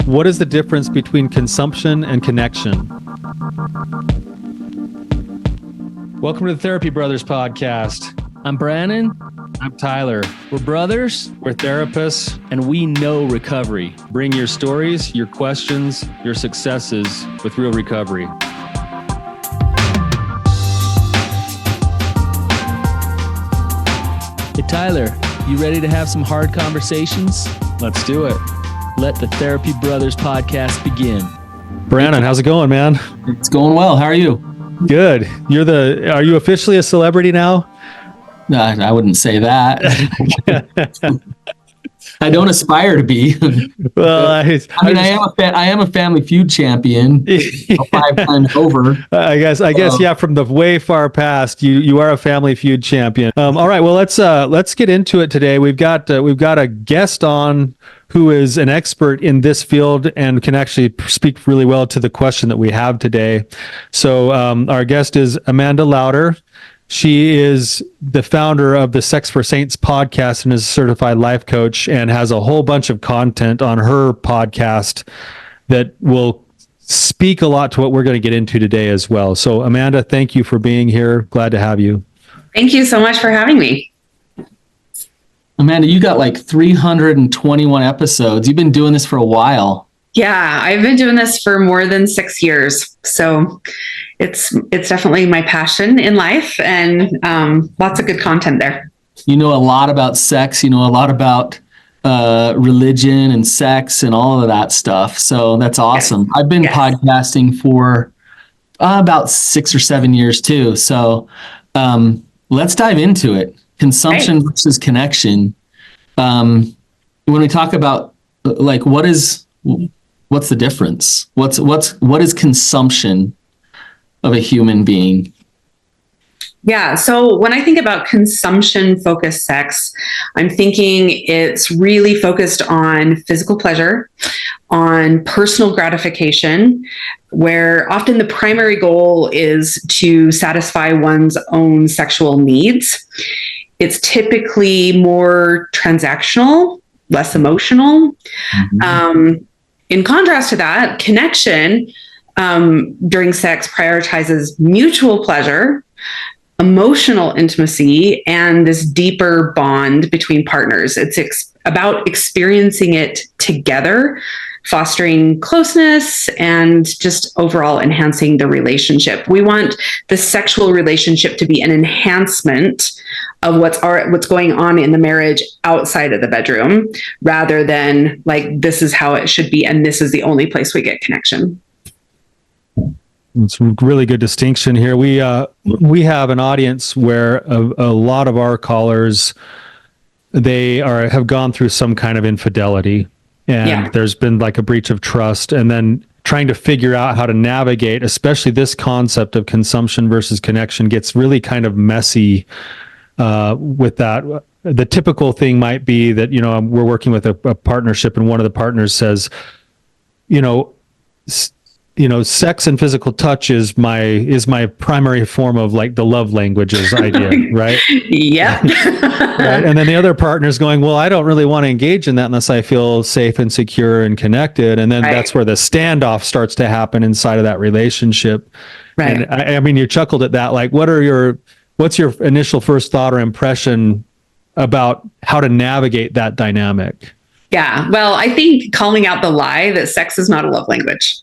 What is the difference between consumption and connection? Welcome to the Therapy Brothers podcast. I'm Brannon. I'm Tyler. We're brothers, We're therapists. and we know recovery. Bring your stories, your questions, your successes with real recovery. Hey, Tyler, you ready to have some hard conversations? Let's do it. Let the Therapy Brothers podcast begin. Brannon, how's it going, man? It's going well. How are you? Good. Are you officially a celebrity now? I wouldn't say that. I don't aspire to be. Well, I am a Family Feud champion 5 times over. I guess, yeah, from the way far past, you are a Family Feud champion. All right, well, let's get into it today. We've got a guest on who is an expert in this field and can actually speak really well to the question that we have today. So our guest is Amanda Lauder. She is the founder of the Sex for Saints podcast and is a certified life coach and has a whole bunch of content on her podcast that will speak a lot to what we're going to get into today as well. So Amanda, thank you for being here. Glad to have you. Thank you so much for having me. Amanda, you got like 321 episodes. You've been doing this for a while. Yeah, I've been doing this for more than 6 years. So it's definitely my passion in life, and lots of good content there. You know a lot about sex. You know a lot about religion and sex and all of that stuff. So that's awesome. Yes. I've been podcasting for about 6 or 7 years too. So let's dive into it. Consumption versus connection. When we talk about like what's the difference? What is consumption of a human being? Yeah. So when I think about consumption-focused sex, I'm thinking it's really focused on physical pleasure, on personal gratification, where often the primary goal is to satisfy one's own sexual needs. It's typically more transactional, less emotional. Mm-hmm. In contrast to that, connection during sex prioritizes mutual pleasure, emotional intimacy, and this deeper bond between partners. It's about experiencing it together, fostering closeness, and just overall enhancing the relationship. We want the sexual relationship to be an enhancement of what's going on in the marriage outside of the bedroom, rather than like, this is how it should be, and this is the only place we get connection. It's a really good distinction here. We have an audience where a lot of our callers, have gone through some kind of infidelity, and there's been like a breach of trust, and then trying to figure out how to navigate, especially this concept of consumption versus connection, gets really kind of messy with that. The typical thing might be that, we're working with a partnership, and one of the partners says, sex and physical touch is my primary form of like the love languages idea, right? Yeah. Right? And then the other partner's going, well, I don't really want to engage in that unless I feel safe and secure and connected. And then that's where the standoff starts to happen inside of that relationship. Right. And I mean, you chuckled at that. Like, what's your initial first thought or impression about how to navigate that dynamic? Yeah. Well, I think calling out the lie that sex is not a love language.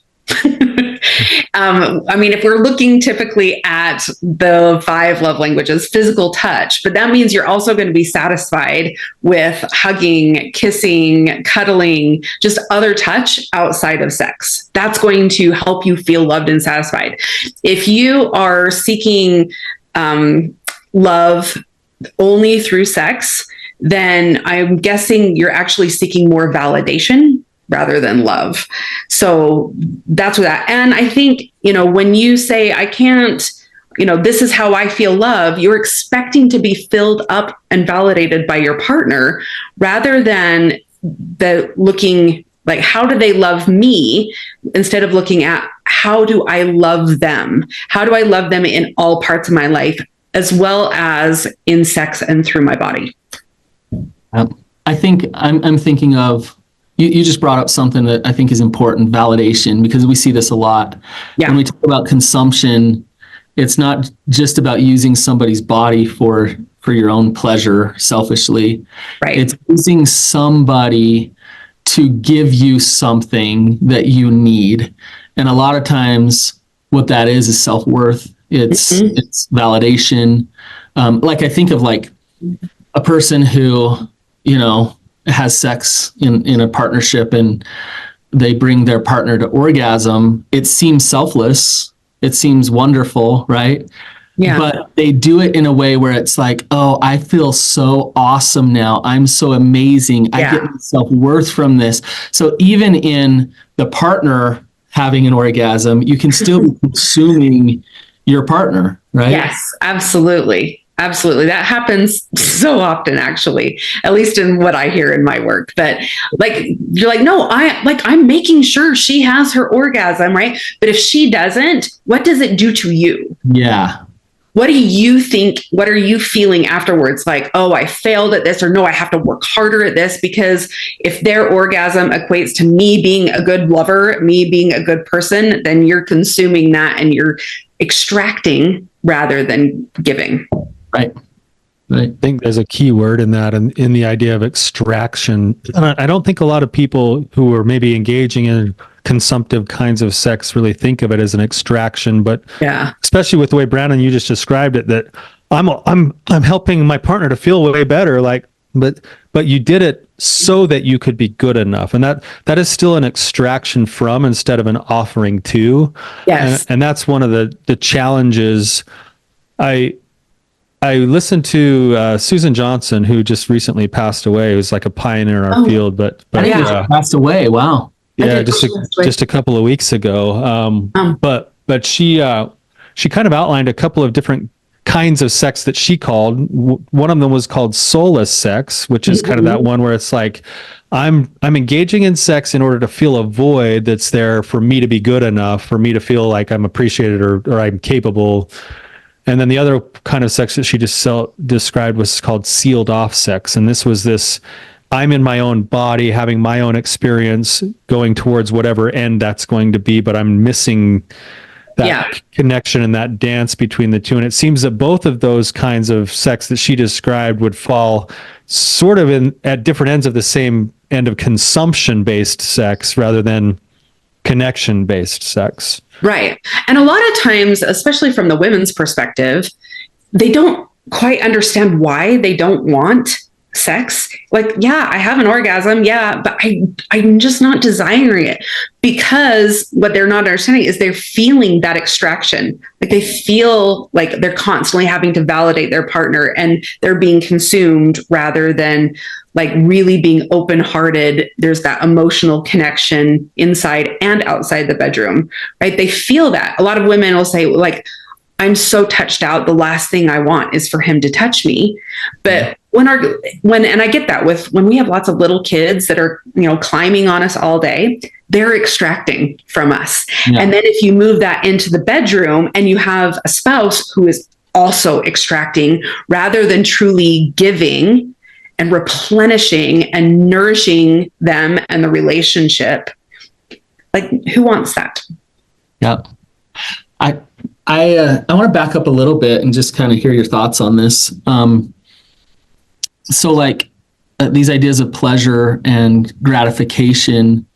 I mean, if we're looking typically at the 5 love languages, physical touch, but that means you're also going to be satisfied with hugging, kissing, cuddling, just other touch outside of sex. That's going to help you feel loved and satisfied. If you are seeking love only through sex, then I'm guessing you're actually seeking more validation rather than love. So that's what that. And I think, when you say, I can't, this is how I feel love, you're expecting to be filled up and validated by your partner rather than looking like, how do they love me, instead of looking at, how do I love them? How do I love them in all parts of my life, as well as in sex and through my body? I think I'm thinking of you just brought up something that I think is important, validation, because we see this a lot. Yeah. When we talk about consumption, it's not just about using somebody's body for your own pleasure selfishly. Right. It's using somebody to give you something that you need. And a lot of times what that is self-worth. It's validation. Like I think of like a person who, has sex in a partnership and they bring their partner to orgasm. It seems selfless. It seems wonderful, right? Yeah. But they do it in a way where it's like, oh, I feel so awesome now. I'm so amazing. I get my self-worth from this. So even in the partner having an orgasm, you can still be consuming your partner, right? Yes, absolutely. Absolutely. That happens so often, actually, at least in what I hear in my work. But like, you're like, no, I'm making sure she has her orgasm, right? But if she doesn't, what does it do to you? Yeah. What do you think? What are you feeling afterwards? Like, oh, I failed at this, or no, I have to work harder at this, because if their orgasm equates to me being a good lover, me being a good person, then you're consuming that and you're extracting rather than giving. Right. I think there's a key word in that, and in the idea of extraction. I don't think a lot of people who are maybe engaging in consumptive kinds of sex really think of it as an extraction, but especially with the way Brannon, you just described it, that I'm helping my partner to feel way better, like, but you did it so that you could be good enough, and that is still an extraction from instead of an offering to. Yes. And that's one of the challenges. I listened to Susan Johnson, who just recently passed away, who's like a pioneer in our field, but I think she passed away. Wow. Yeah, just a couple of weeks ago. But she kind of outlined a couple of different kinds of sex that she called. One of them was called soulless sex, which is kind of that one where it's like, I'm engaging in sex in order to fill a void that's there for me to be good enough, for me to feel like I'm appreciated or I'm capable. And then the other kind of sex that she just described was called sealed off sex. And this was I'm in my own body, having my own experience, going towards whatever end that's going to be, but I'm missing that connection and that dance between the two. And it seems that both of those kinds of sex that she described would fall sort of at different ends of the same end of consumption-based sex rather than connection-based sex. Right. And a lot of times, especially from the women's perspective, they don't quite understand why they don't want sex. Like, yeah, I have an orgasm. Yeah, but I'm just not desiring it, because what they're not understanding is they're feeling that extraction. Like they feel like they're constantly having to validate their partner and they're being consumed rather than like really being open-hearted. There's that emotional connection inside and outside the bedroom, right? They feel that. A lot of women will say like, I'm so touched out. The last thing I want is for him to touch me. But when I get that when we have lots of little kids that are, climbing on us all day, they're extracting from us. Yeah. And then if you move that into the bedroom and you have a spouse who is also extracting rather than truly giving and replenishing and nourishing them and the relationship, like who wants that? Yeah. I want to back up a little bit and just kind of hear your thoughts on this. So like these ideas of pleasure and gratification,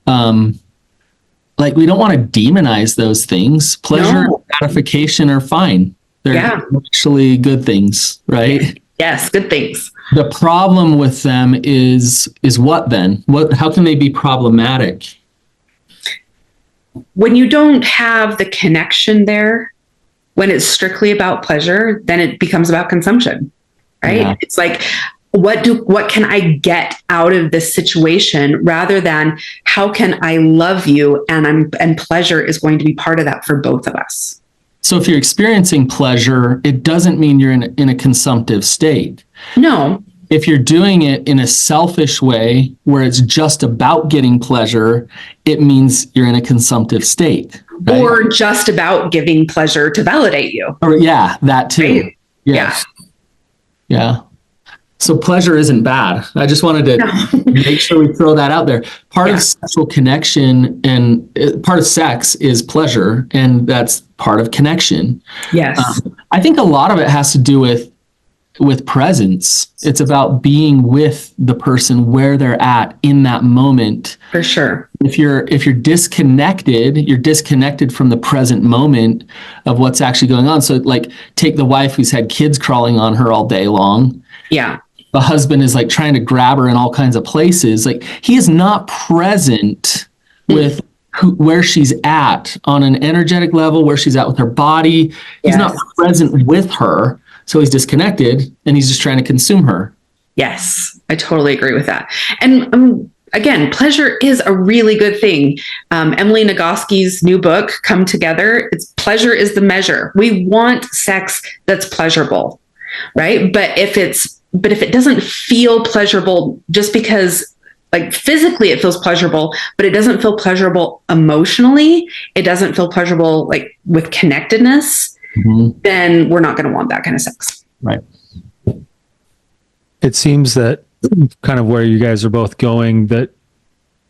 like we don't want to demonize those things. Pleasure and gratification are fine. They're actually good things, right? Yes, good things. The problem with them is what then? How can they be problematic? When you don't have the connection there, when it's strictly about pleasure, then it becomes about consumption, right? Yeah. It's like, what can I get out of this situation rather than how can I love you? And pleasure is going to be part of that for both of us. So if you're experiencing pleasure, it doesn't mean you're in a consumptive state. No. If you're doing it in a selfish way where it's just about getting pleasure, it means you're in a consumptive state. Right? Or just about giving pleasure to validate you. Or that too. Right? Yes. Yeah. So pleasure isn't bad. I just wanted to make sure we throw that out there. Part of sexual connection and part of sex is pleasure, and that's part of connection. Yes. I think a lot of it has to do with presence. It's about being with the person where they're at in that moment. For sure. If you're disconnected, you're disconnected from the present moment of what's actually going on. So like take the wife who's had kids crawling on her all day long. Yeah. The husband is like trying to grab her in all kinds of places. Like he is not present with where she's at on an energetic level, where she's at with her body. He's not present with her. So he's disconnected and he's just trying to consume her. Yes, I totally agree with that. And again, pleasure is a really good thing. Emily Nagoski's new book, Come Together, it's pleasure is the measure. We want sex that's pleasurable, right? But if it doesn't feel pleasurable just because like physically it feels pleasurable, but it doesn't feel pleasurable emotionally, it doesn't feel pleasurable like with connectedness, then we're not going to want that kind of sex. Right. It seems that kind of where you guys are both going, that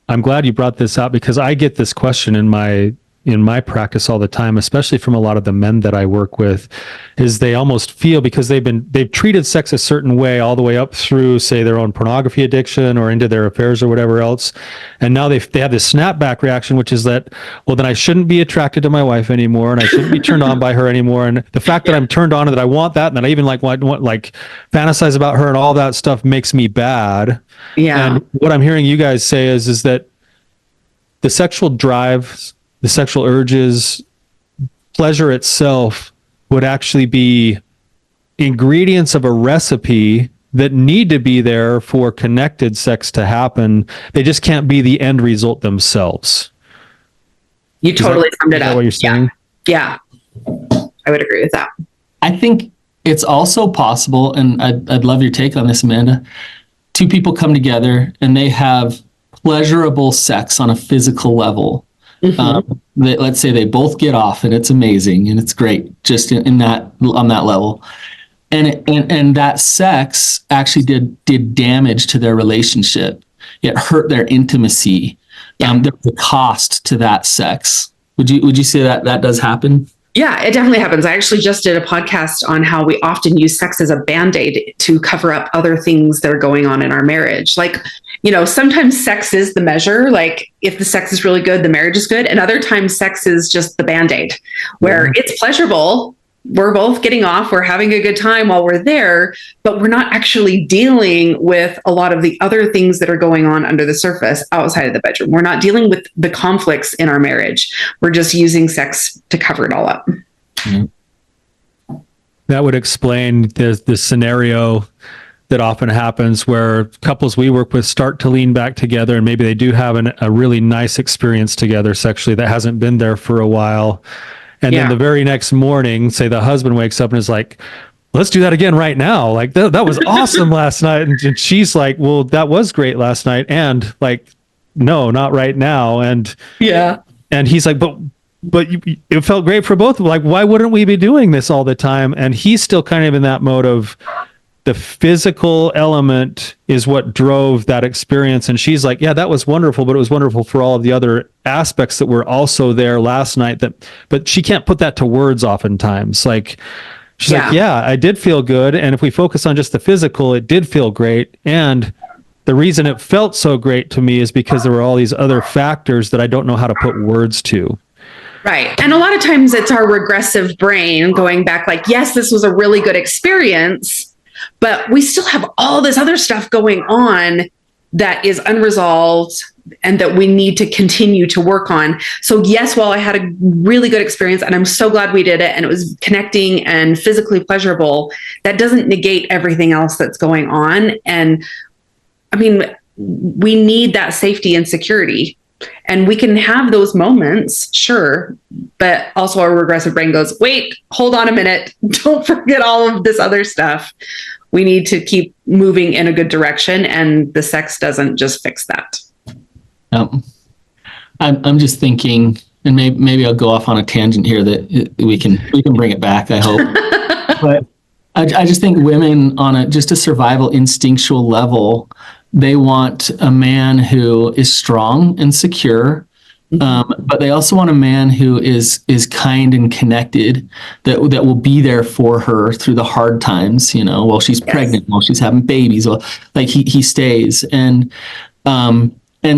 I'm glad you brought this up, because I get this question in my practice all the time, especially from a lot of the men that I work with, is they almost feel because they've treated sex a certain way all the way up through, say, their own pornography addiction or into their affairs or whatever else. And now they have this snapback reaction, which is that, well, then I shouldn't be attracted to my wife anymore, and I shouldn't be turned on by her anymore. And the fact that I'm turned on and that I want that, and that I even like fantasize about her and all that stuff makes me bad. Yeah. And what I'm hearing you guys say is that the sexual drive, the sexual urges, pleasure itself would actually be ingredients of a recipe that need to be there for connected sex to happen. They just can't be the end result themselves. You totally summed it Is that up. what you're saying? Yeah. I would agree with that. I think it's also possible, and I'd love your take on this, Amanda. Two people come together and they have pleasurable sex on a physical level. Let's say they both get off and it's amazing and it's great just in that on that level, and that sex actually did damage to their relationship. It hurt their intimacy. There was a cost to that sex. Would you say that does happen? Yeah, it definitely happens. I actually just did a podcast on how we often use sex as a Band-Aid to cover up other things that are going on in our marriage. Like, sometimes sex is the measure. Like if the sex is really good, the marriage is good. And other times sex is just the Band-Aid where it's pleasurable. We're both getting off. We're having a good time while we're there, but we're not actually dealing with a lot of the other things that are going on under the surface outside of the bedroom. We're not dealing with the conflicts in our marriage. We're just using sex to cover it all up. That would explain the scenario that often happens where couples we work with start to lean back together, and maybe they do have a really nice experience together sexually that hasn't been there for a while. And then the very next morning, say the husband wakes up and is like, let's do that again right now. Like that was awesome last night. And she's like, well, that was great last night. And like, no, not right now. And he's like, but it felt great for both of them. Like, why wouldn't we be doing this all the time? And he's still kind of in that mode of the physical element is what drove that experience. And she's like, yeah, that was wonderful, but it was wonderful for all of the other aspects that were also there last night. But she can't put that to words oftentimes. Like, she's like, yeah, I did feel good. And if we focus on just the physical, it did feel great. And the reason it felt so great to me is because there were all these other factors that I don't know how to put words to. Right. And a lot of times it's our regressive brain going back like, yes, this was a really good experience, but we still have all this other stuff going on that is unresolved and that we need to continue to work on. So yes, while I had a really good experience and I'm so glad we did it and it was connecting and physically pleasurable, that doesn't negate everything else that's going on. And I mean, we need that safety and security. And we can have those moments, sure, but also our regressive brain goes, wait, hold on a minute. Don't forget all of this other stuff. We need to keep moving in a good direction, and the sex doesn't just fix that. I'm just thinking, and maybe I'll go off on a tangent here that we can bring it back, I hope. But I just think women on just a survival instinctual level, they want a man who is strong and secure. But they also want a man who is kind and connected, that will be there for her through the hard times, while she's pregnant, while she's having babies, or like he stays. And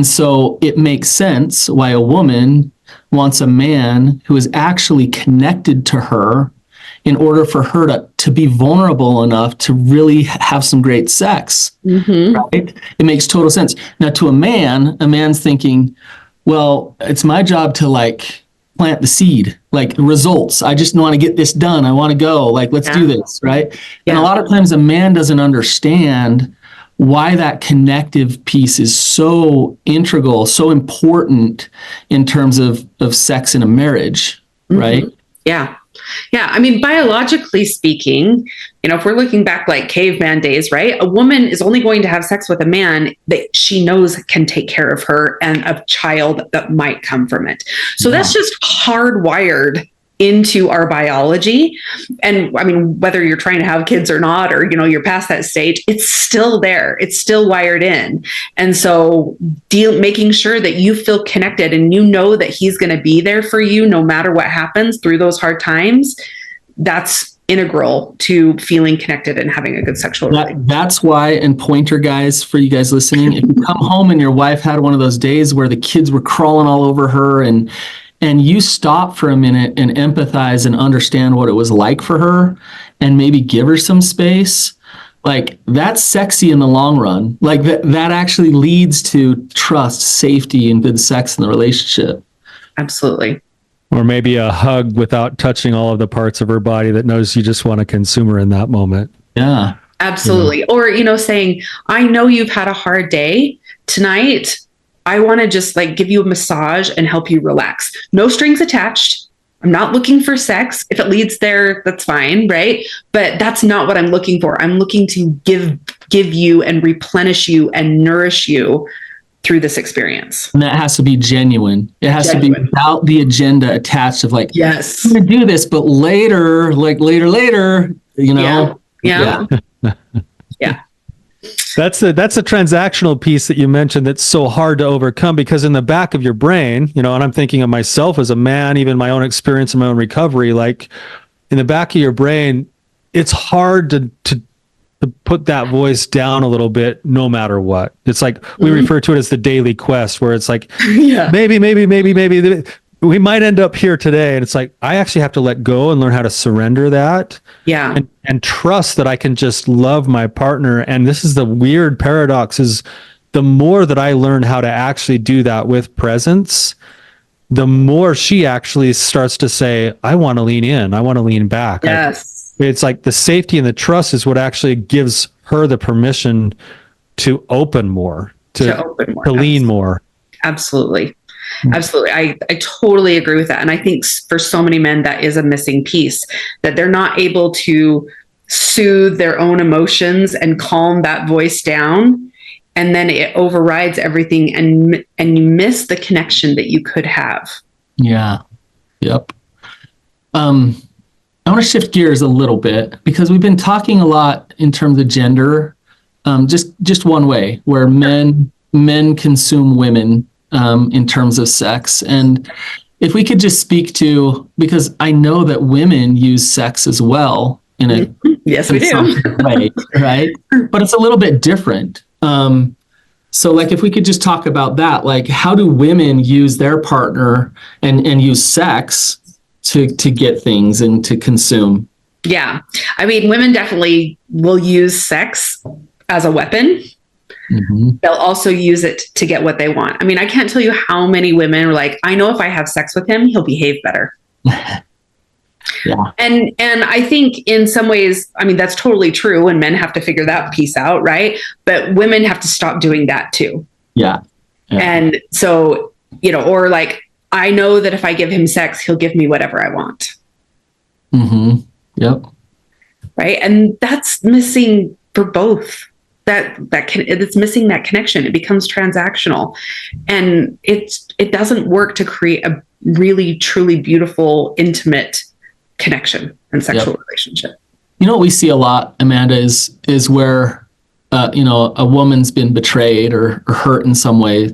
so it makes sense why a woman wants a man who is actually connected to her in order for her to be vulnerable enough to really have some great sex. Right? It makes total sense. Now, to a man's thinking, well, it's my job to plant the seed, results. I just want to get this done. I want to go, let's do this, right? Yeah. And a lot of times a man doesn't understand why that connective piece is so integral, so important in terms of sex in a marriage, right? Yeah. Yeah. I mean, biologically speaking, if we're looking back like caveman days, right? A woman is only going to have sex with a man that she knows can take care of her and a child that might come from it. So that's just hardwired into our biology. And I mean, whether you're trying to have kids or not, or, you're past that stage, it's still there. It's still wired in. And so making sure that you feel connected and that he's going to be there for you no matter what happens through those hard times, that's integral to feeling connected and having a good sexual relationship. That's why, and pointer guys, for you guys listening, if you come home and your wife had one of those days where the kids were crawling all over her, and you stop for a minute and empathize and understand what it was like for her and maybe give her some space, that's sexy in the long run. That actually leads to trust, safety, and good sex in the relationship. Absolutely. Or maybe a hug without touching all of the parts of her body that knows you just want to consume her in that moment. Yeah. Absolutely. Or, saying, I know you've had a hard day tonight. I want to just give you a massage and help you relax. No strings attached. I'm not looking for sex. If it leads there, that's fine, right? But that's not what I'm looking for. I'm looking to give you and replenish you and nourish you through this experience. And that has to be genuine. It has to be without the agenda attached of yes, I'm going to do this, but later, later, Yeah. Yeah. That's a transactional piece that you mentioned that's so hard to overcome, because in the back of your brain, and I'm thinking of myself as a man, even my own experience and my own recovery, in the back of your brain, it's hard to put that voice down a little bit, no matter what. It's we refer to it as the daily quest, where it's maybe we might end up here today. And it's I actually have to let go and learn how to surrender that. Yeah. And trust that I can just love my partner. And this is the weird paradox, is the more that I learn how to actually do that with presence, the more she actually starts to say, I want to lean in. I want to lean back. Yes. It's the safety and the trust is what actually gives her the permission to open more, to lean more. Absolutely. Absolutely. I totally agree with that. And I think for so many men, that is a missing piece, that they're not able to soothe their own emotions and calm that voice down. And then it overrides everything, and you miss the connection that you could have. Yeah. Yep. I want to shift gears a little bit, because we've been talking a lot in terms of gender, just one way, where men consume women in terms of sex. And if we could just speak to, because I know that women use sex as well in a yes, we do. way, right? But it's a little bit different. So if we could just talk about that, how do women use their partner and use sex to get things and to consume? Yeah. I mean, women definitely will use sex as a weapon. They'll also use it to get what they want. I mean, I can't tell you how many women are I know if I have sex with him, he'll behave better. Yeah. And I think in some ways, I mean, that's totally true, and men have to figure that piece out, right? But women have to stop doing that too. Yeah. And so, or I know that if I give him sex, he'll give me whatever I want. Yep. Right. And that's missing for both. It's missing that connection. It becomes transactional, and it doesn't work to create a really, truly beautiful, intimate connection and sexual relationship. You know what we see a lot, Amanda, is where a woman's been betrayed or hurt in some way,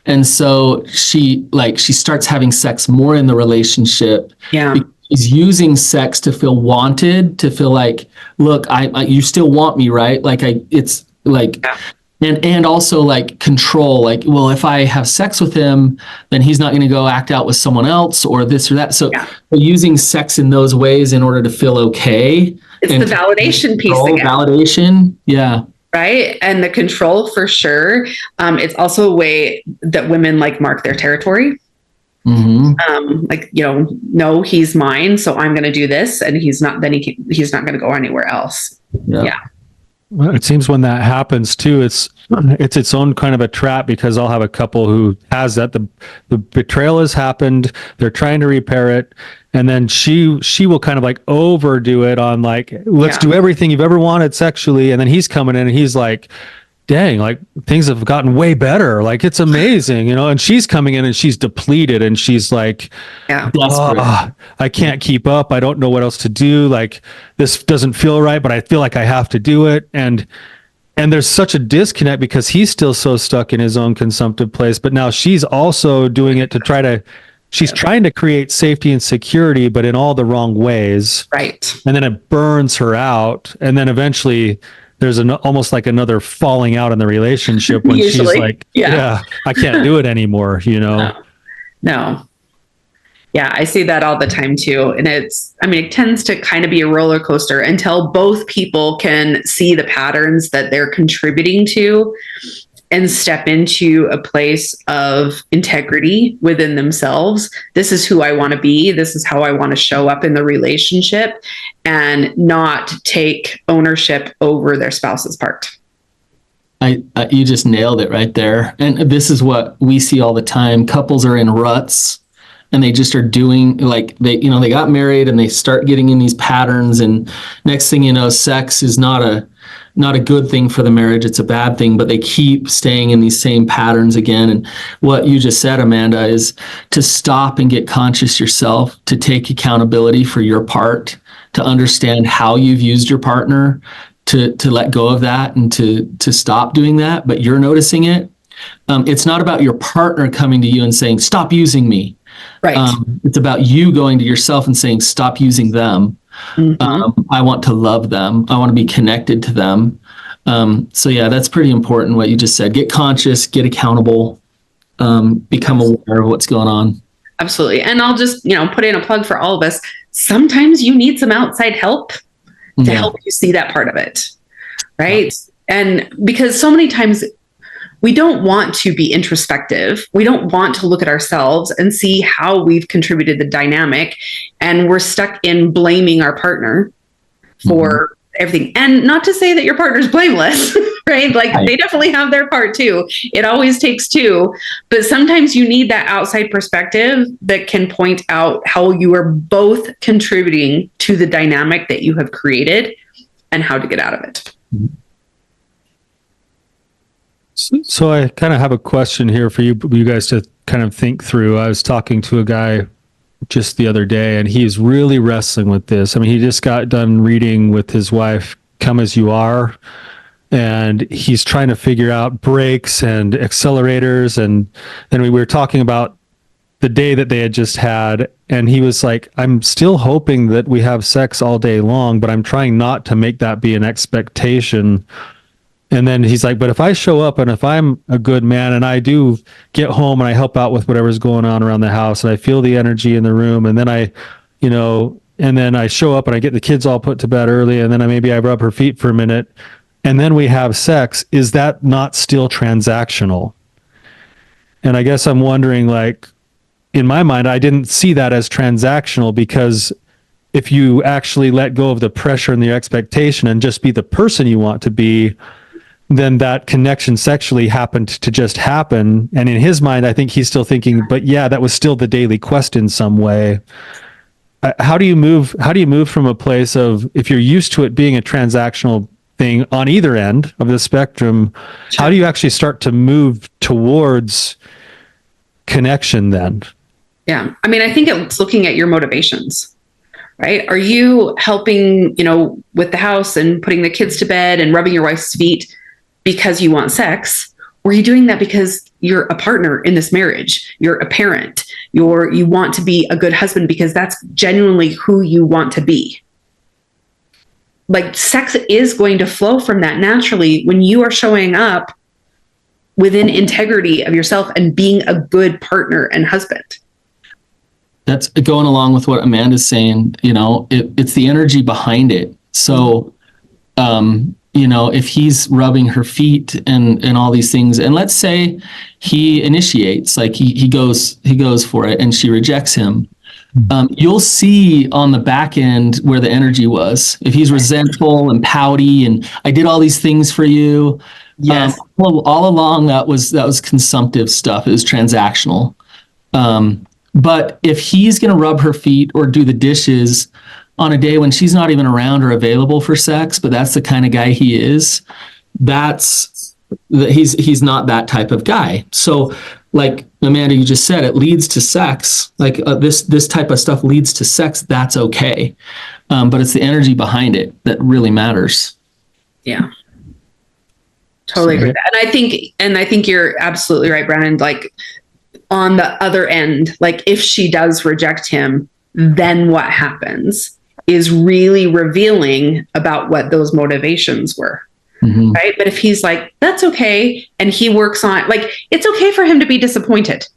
and so she starts having sex more in the relationship. Yeah. She's using sex to feel wanted, to feel like, look, I you still want me, right? It's like. Yeah. And also like control, like, well, if I have sex with him, then he's not going to go act out with someone else or this or that. So using sex in those ways in order to feel okay. It's the validation piece again. Validation. Yeah. Right. And the control for sure. It's also a way that women like mark their territory. Like, no, he's mine. So I'm going to do this. And he's not, then he's not going to go anywhere else. Yeah. Well, it seems when that happens too, it's its own kind of a trap, because I'll have a couple who has that the betrayal has happened, they're trying to repair it, and then she will kind of like overdo it on like, let's do everything you've ever wanted sexually, and then he's coming in and he's like, dang, like things have gotten way better, like it's amazing, and she's coming in and she's depleted and she's like, I can't keep up, I don't know what else to do, like this doesn't feel right, but I feel like I have to do it, and there's such a disconnect because he's still so stuck in his own consumptive place, but now she's also doing it to trying to create safety and security, but in all the wrong ways, right? And then it burns her out, and then eventually there's almost like another falling out in the relationship when she's like, I can't do it anymore, No. Yeah, I see that all the time too. And it tends to kind of be a roller coaster until both people can see the patterns that they're contributing to and step into a place of integrity within themselves. This is who I want to be. This is how I want to show up in the relationship, and not take ownership over their spouse's part. You just nailed it right there. And this is what we see all the time. Couples are in ruts and they just are doing like they got married and they start getting in these patterns, and next thing you know, sex is not a good thing for the marriage, it's a bad thing, but they keep staying in these same patterns again. And what you just said, Amanda, is to stop and get conscious yourself, to take accountability for your part, to understand how you've used your partner, to let go of that and to stop doing that, but you're noticing it. It's not about your partner coming to you and saying, stop using me. Right. It's about you going to yourself and saying, stop using them. I want to love them. I want to be connected to them. So yeah, that's pretty important what you just said. Get conscious, get accountable, become aware of what's going on. Absolutely. And I'll just, put in a plug for all of us. Sometimes you need some outside help to help you see that part of it. Right. And because so many times we don't want to be introspective. We don't want to look at ourselves and see how we've contributed the dynamic. And we're stuck in blaming our partner for everything. And not to say that your partner's blameless, right? Like they definitely have their part too. It always takes two. But sometimes you need that outside perspective that can point out how you are both contributing to the dynamic that you have created and how to get out of it. So I kind of have a question here for you guys to kind of think through. I was talking to a guy just the other day, and he's really wrestling with this. I mean, he just got done reading with his wife, Come As You Are, and he's trying to figure out brakes and accelerators. And then we were talking about the day that they had just had, and he was like, I'm still hoping that we have sex all day long, but I'm trying not to make that be an expectation. And then he's like, but if I show up and if I'm a good man and I do get home and I help out with whatever's going on around the house and I feel the energy in the room, and then I show up and I get the kids all put to bed early, and then maybe I rub her feet for a minute, and then we have sex, is that not still transactional? And I guess I'm wondering, like, in my mind, I didn't see that as transactional, because if you actually let go of the pressure and the expectation and just be the person you want to be, then that connection sexually happened to just happen. And in his mind, I think he's still thinking, but yeah, that was still the daily quest in some way. How do you move from a place of, if you're used to it being a transactional thing on either end of the spectrum, how do you actually start to move towards connection then? Yeah. I mean, I think it's looking at your motivations, right? Are you helping, with the house and putting the kids to bed and rubbing your wife's feet because you want sex? Or are you doing that because you're a partner in this marriage? You're a parent. You want to be a good husband because that's genuinely who you want to be. Like, sex is going to flow from that naturally when you are showing up within integrity of yourself and being a good partner and husband. That's going along with what Amanda's saying. It's the energy behind it. So, if he's rubbing her feet and all these things, and let's say he initiates, like he goes for it and she rejects him. You'll see on the back end where the energy was. If he's resentful and pouty and I did all these things for you. Yes. All along that was consumptive stuff. It was transactional. But if he's going to rub her feet or do the dishes on a day when she's not even around or available for sex, but that's the kind of guy he is, he's not that type of guy. So like Amanda, you just said, it leads to sex. Like this type of stuff leads to sex. That's okay. But it's the energy behind it that really matters. Yeah. Totally agree with that. And I think you're absolutely right, Brannon. Like, on the other end, like if she does reject him, then what happens is really revealing about what those motivations were. Mm-hmm. Right. But if he's like, that's okay, and he works on, like, it's okay for him to be disappointed.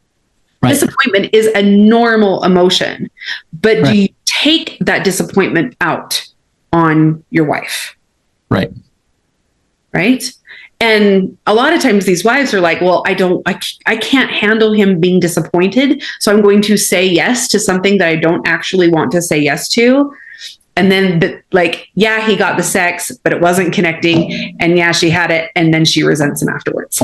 Right. Disappointment is a normal emotion, but right. Do you take that disappointment out on your wife? Right. Right. And a lot of times these wives are like, well, I can't handle him being disappointed. So I'm going to say yes to something that I don't actually want to say yes to. And then yeah, he got the sex, but it wasn't connecting. And yeah, she had it. And then she resents him afterwards.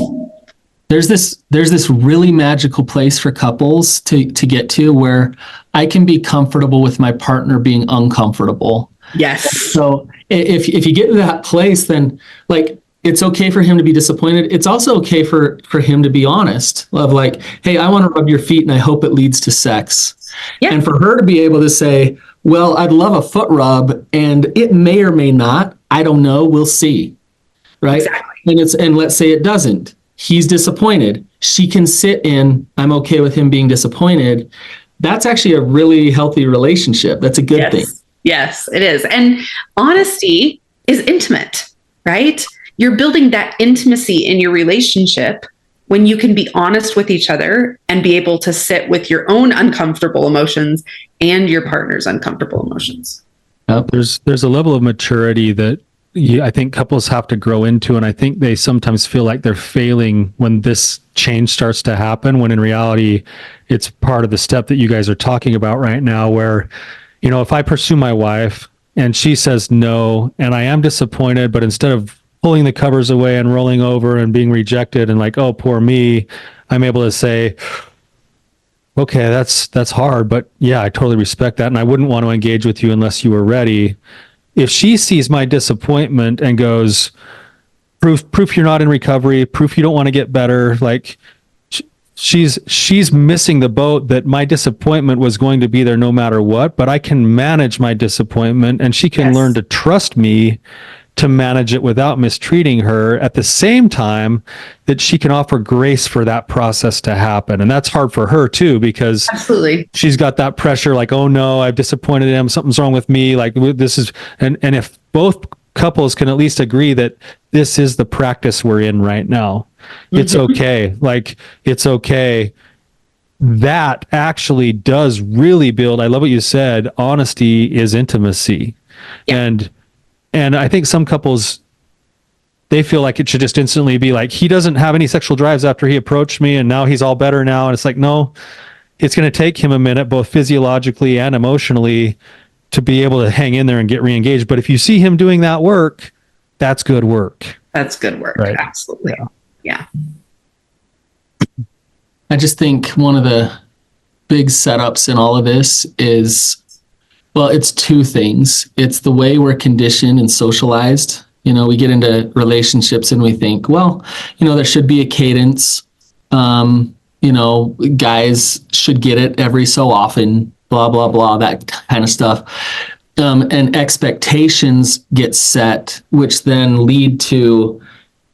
There's this really magical place for couples to get to where I can be comfortable with my partner being uncomfortable. Yes. So if you get to that place, then like, it's okay for him to be disappointed. It's also okay for him to be honest of like, hey, I want to rub your feet and I hope it leads to sex. Yeah. And for her to be able to say, well, I'd love a foot rub and it may or may not. I don't know. We'll see. Right. Exactly. And let's say it doesn't. He's disappointed. She can sit in, I'm okay with him being disappointed. That's actually a really healthy relationship. That's a good thing. Yes, it is. And honesty is intimate, right? You're building that intimacy in your relationship when you can be honest with each other and be able to sit with your own uncomfortable emotions and your partner's uncomfortable emotions. There's a level of maturity that I think couples have to grow into, and I think they sometimes feel like they're failing when this change starts to happen, when in reality, it's part of the step that you guys are talking about right now, where, if I pursue my wife and she says no, and I am disappointed, but instead of pulling the covers away and rolling over and being rejected and like, oh, poor me, I'm able to say, okay, that's hard, but yeah, I totally respect that. And I wouldn't want to engage with you unless you were ready. If she sees my disappointment and goes, proof you're not in recovery, proof you don't want to get better, like she's missing the boat that my disappointment was going to be there no matter what, but I can manage my disappointment and she can learn to trust me to manage it without mistreating her, at the same time that she can offer grace for that process to happen. And that's hard for her too, because absolutely she's got that pressure, like, oh no, I've disappointed him, something's wrong with me. Like this is, and if both couples can at least agree that this is the practice we're in right now, it's okay. Like, it's okay. That actually does really build, I love what you said, honesty is intimacy. Yeah. And I think some couples, they feel like it should just instantly be like, he doesn't have any sexual drives after he approached me and now he's all better now. And it's like, no, it's going to take him a minute, both physiologically and emotionally, to be able to hang in there and get re-engaged. But if you see him doing that work, that's good work. That's good work. Right. Absolutely. Yeah. I just think one of the big setups in all of this is, well, it's two things. It's the way we're conditioned and socialized. We get into relationships and we think, well, there should be a cadence. Guys should get it every so often. blah, blah, blah, that kind of stuff. And expectations get set, which then lead to,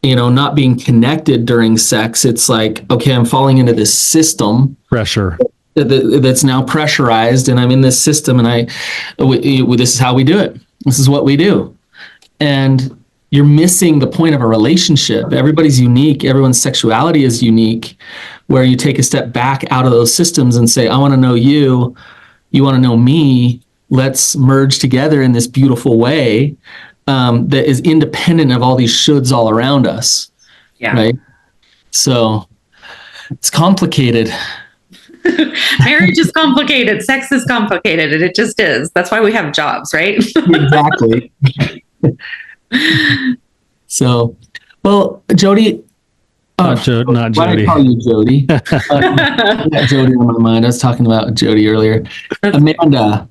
not being connected during sex. It's like, okay, I'm falling into this system Pressure. that's now pressurized, and I'm in this system, and this is how we do it. This is what we do. And you're missing the point of a relationship. Everybody's unique. Everyone's sexuality is unique, where you take a step back out of those systems and say, I want to know you. You want to know me. Let's merge together in this beautiful way that is independent of all these shoulds all around us. Yeah. Right. So it's complicated. Marriage is complicated. Sex is complicated. And it just is. That's why we have jobs, right? Exactly. So, well, Jody. Not Why do Jody. I call you Jody? I got Jody on my mind. I was talking about Jody earlier. Amanda,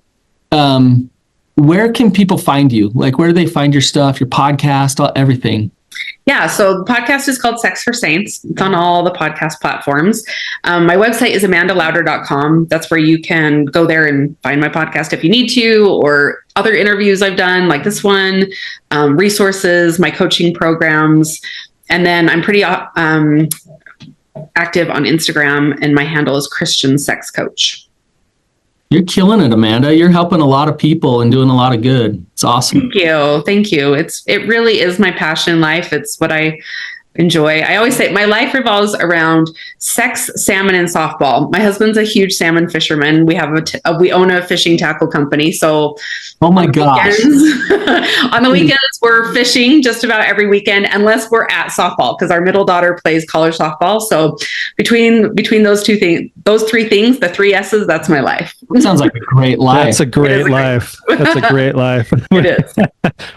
where can people find you? Like, where do they find your stuff, your podcast, everything? Yeah, so the podcast is called Sex for Saints. It's on all the podcast platforms. My website is amandalauder.com. That's where you can go there and find my podcast if you need to, or other interviews I've done like this one, resources, my coaching programs. And then I'm pretty active on Instagram, and my handle is Christian Sex Coach. You're killing it, Amanda. You're helping a lot of people and doing a lot of good. It's awesome. Thank you. Thank you. It really is my passion in life. It's what I enjoy. I always say my life revolves around sex, salmon, and softball. My husband's a huge salmon fisherman. We have we own a fishing tackle company. So oh my gosh. On the weekends, we're fishing just about every weekend, unless we're at softball, because our middle daughter plays college softball. So between those three things, the three S's, that's my life. Sounds like a great life. That's a great life. That's a great life. It is.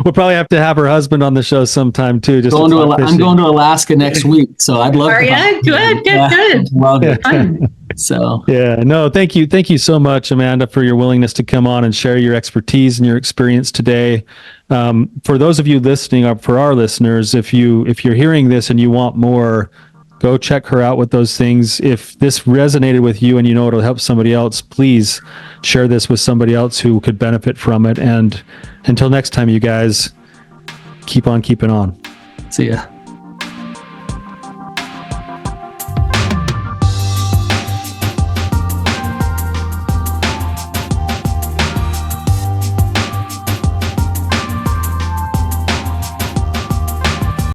We'll probably have to have her husband on the show sometime too. Just I'm going to Alaska next week, so I'd love. Are you? Good. Love it. Fun. So yeah, no, thank you so much, Amanda, for your willingness to come on and share your expertise and your experience today. For those of you listening, or for our listeners, if you're hearing this and you want more, go check her out with those things. If this resonated with you and you know it'll help somebody else, please share this with somebody else who could benefit from it. And until next time, you guys, keep on keeping on. see ya.